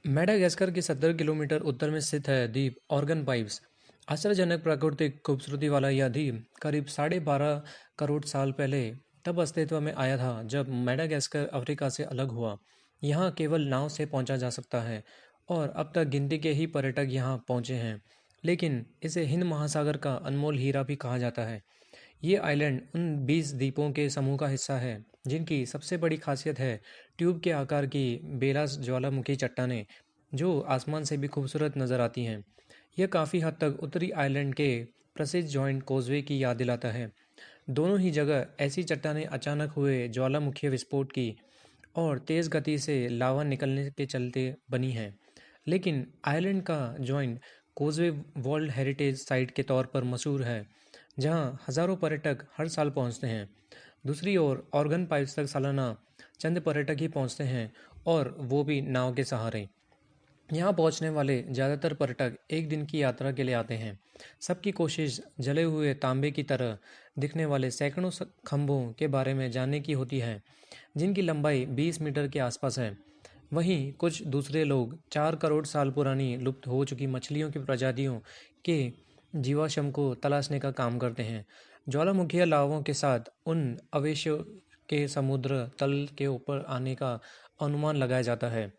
Madagascar के 70 kilometre उत्तर में स्थित है द्वीप ऑर्गन पाइप्स। आश्चर्यजनक प्राकृतिक खूबसूरती वाला यह द्वीप करीब 12.5 करोड़ साल पहले तब अस्तित्व में आया था जब मेडागास्कर अफ्रीका से अलग हुआ। यहाँ केवल नाव से पहुँचा जा सकता है और अब तक गिनती के ही पर्यटक यहाँ पहुँचे हैं, लेकिन इसे हिंद महासागर का अनमोल हीरा भी कहा जाता है। ये आइलैंड उन 20 द्वीपों के समूह का हिस्सा है जिनकी सबसे बड़ी खासियत है ट्यूब के आकार की बेलास ज्वालामुखी चट्टानें जो आसमान से भी खूबसूरत नज़र आती हैं। यह काफ़ी हद तक उत्तरी आइलैंड के प्रसिद्ध जॉइंट कोजवे की याद दिलाता है। दोनों ही जगह ऐसी चट्टानें अचानक हुए ज्वालामुखी विस्फोट की और तेज़ गति से लावा निकलने के चलते बनी है। लेकिन आइलैंड का joint causeway world heritage site के तौर पर मशहूर है, जहां हज़ारों पर्यटक हर साल पहुंचते हैं। दूसरी ओर ऑर्गन पाइप्स तक सालाना चंद पर्यटक ही पहुंचते हैं, और वो भी नाव के सहारे। यहाँ पहुंचने वाले ज़्यादातर पर्यटक एक दिन की यात्रा के लिए आते हैं। सबकी कोशिश जले हुए तांबे की तरह दिखने वाले सैकड़ों खंभों के बारे में जानने की होती है, जिनकी लंबाई 20 मीटर के आसपास है। वहीं कुछ दूसरे लोग 4 करोड़ साल पुरानी लुप्त हो चुकी मछलियों की प्रजातियों के जीवाश्म को तलाशने का काम करते हैं। ज्वालामुखीय लावाओं के साथ उन अवशेषों के समुद्र तल के ऊपर आने का अनुमान लगाया जाता है।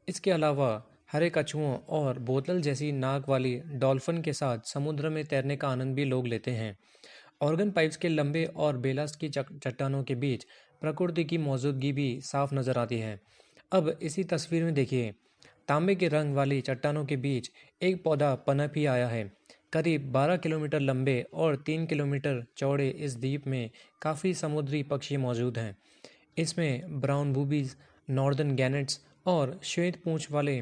इसके अलावा हरे कछुओं और बोतल जैसी नाक वाली डॉल्फिन के साथ समुद्र में तैरने का आनंद भी लोग लेते हैं। ऑर्गन पाइप्स के लंबे और बेलास्ट की चट्टानों के बीच प्रकृति की मौजूदगी भी साफ नजर आती है। अब इसी तस्वीर में देखिए, तांबे के रंग वाली चट्टानों के बीच एक पौधा पनप ही आया है। करीब 12 किलोमीटर लंबे और 3 किलोमीटर चौड़े इस द्वीप में काफ़ी समुद्री पक्षी मौजूद हैं। इसमें ब्राउन बूबीज, नॉर्दर्न गैनेट्स और श्वेत पूंछ वाले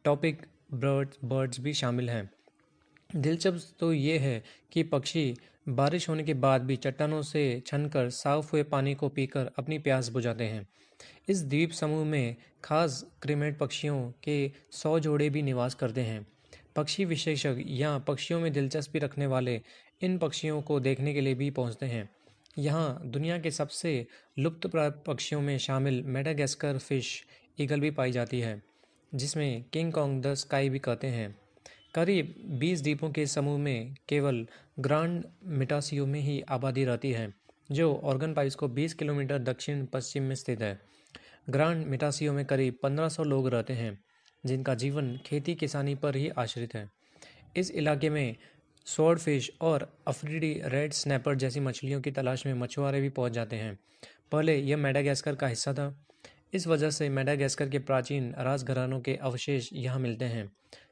टॉपिक बर्ड्स भी शामिल हैं। दिलचस्प तो ये है कि पक्षी बारिश होने के बाद भी चट्टानों से छनकर साफ हुए पानी को पीकर अपनी प्यास बुझाते हैं। इस द्वीप समूह में खास क्रिमेट पक्षियों के 100 जोड़े भी निवास करते हैं। पक्षी विशेषज्ञ यहाँ पक्षियों में दिलचस्पी रखने वाले इन पक्षियों को देखने के लिए भी पहुँचते हैं। यहाँ दुनिया के सबसे लुप्तप्राय पक्षियों में शामिल मेडागास्कर फिश ईगल भी पाई जाती है, जिसमें किंग कॉन्ग द स्काई भी कहते हैं। करीब 20 द्वीपों के समूह में केवल ग्रांड मिटासियो में ही आबादी रहती है, जो ऑर्गन पाइप्स को 20 किलोमीटर दक्षिण पश्चिम में स्थित है। ग्रांड मिटासियो में करीब 1500 लोग रहते हैं, जिनका जीवन खेती किसानी पर ही आश्रित है। इस इलाके में स्वॉर्ड फिश और अफ्रीडी रेड स्नैपर जैसी मछलियों की तलाश में मछुआरे भी पहुंच जाते हैं। पहले यह मेडागास्कर का हिस्सा था। इस वजह से मेडागास्कर के प्राचीन राजघरानों के अवशेष यहाँ मिलते हैं।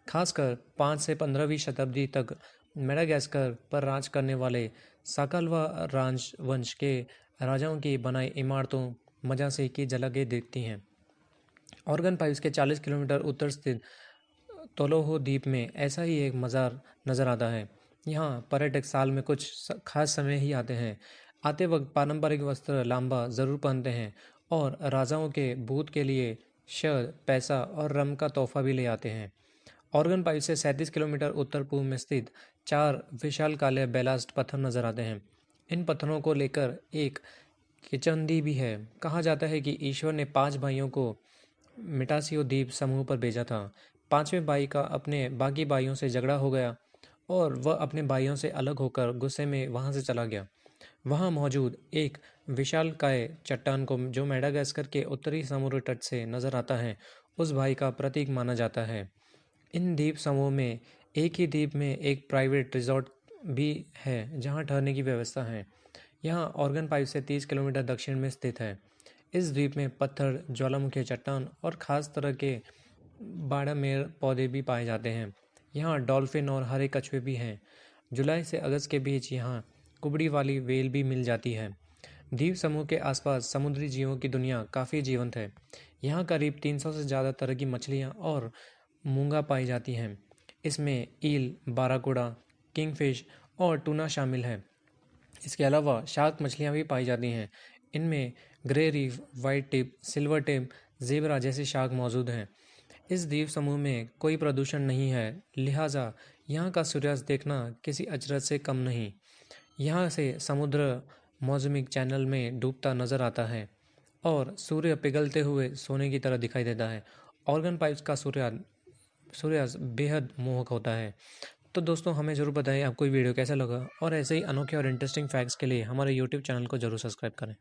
खासकर 5 से 15वीं शताब्दी तक मेडागास्कर पर राज करने वाले साकालवा राजवंश के राजाओं की बनाई इमारतों मजा से की झलकें दिखती हैं। ऑर्गन पाइप्स के 40 किलोमीटर उत्तर स्थित तोलोहो द्वीप में ऐसा ही एक मज़ार नज़र आता है। यहाँ पर्यटक साल में कुछ खास समय ही आते हैं। आते वक्त पारंपरिक वस्त्र लांबा ज़रूर पहनते हैं और राजाओं के भूत के लिए शहद, पैसा और रम का तोहफा भी ले आते हैं। ऑर्गन पाइप से 37 किलोमीटर उत्तर पूर्व में स्थित 4 विशाल काले बेलास्ट पत्थर नजर आते हैं। इन पत्थरों को लेकर एक किचंदी भी है। कहा जाता है कि ईश्वर ने 5 भाइयों को मिटासियो द्वीप समूह पर भेजा था। 5वें भाई का अपने बाकी भाइयों से झगड़ा हो गया और वह अपने भाइयों से अलग होकर गुस्से में वहां से चला गया। वहां मौजूद एक विशालकाय चट्टान को, जो मेडागास्कर के उत्तरी समुद्र तट से नजर आता है, उस भाई का प्रतीक माना जाता है। इन द्वीप समूह में एक ही द्वीप में एक प्राइवेट रिजॉर्ट भी है जहां ठहरने की व्यवस्था है। यहाँ ऑर्गन पाइप से 30 किलोमीटर दक्षिण में स्थित है। इस द्वीप में पत्थर, ज्वालामुखी चट्टान और खास तरह के बाड़ामेर पौधे भी पाए जाते हैं। यहाँ डॉल्फिन और हरे कछुए भी हैं। जुलाई से अगस्त के बीच यहाँ कुबड़ी वाली व्हेल भी मिल जाती है। द्वीप समूह के आसपास समुद्री जीवों की दुनिया काफ़ी जीवंत है। यहाँ करीब 300 से ज़्यादा तरह की मछलियाँ और मूंगा पाई जाती हैं। इसमें ईल, बाराकुडा, किंगफिश और टूना शामिल है। इसके अलावा शार्क मछलियाँ भी पाई जाती हैं। इनमें grey reef, white tip, silver tip, zebra जैसे शार्क मौजूद हैं। इस द्वीप समूह में कोई प्रदूषण नहीं है, लिहाजा यहाँ का सूर्यास्त देखना किसी अचरज से कम नहीं। यहाँ से समुद्र मौसमिक चैनल में डूबता नजर आता है और सूर्य पिघलते हुए सोने की तरह दिखाई देता है। ऑर्गन पाइप्स का सूर्यास्त सूर्यास्त बेहद मोहक होता है। तो दोस्तों हमें ज़रूर बताएं आपको ये वीडियो कैसा लगा, और ऐसे ही अनोखे और इंटरेस्टिंग फैक्ट्स के लिए हमारे यूट्यूब चैनल को ज़रूर सब्सक्राइब करें।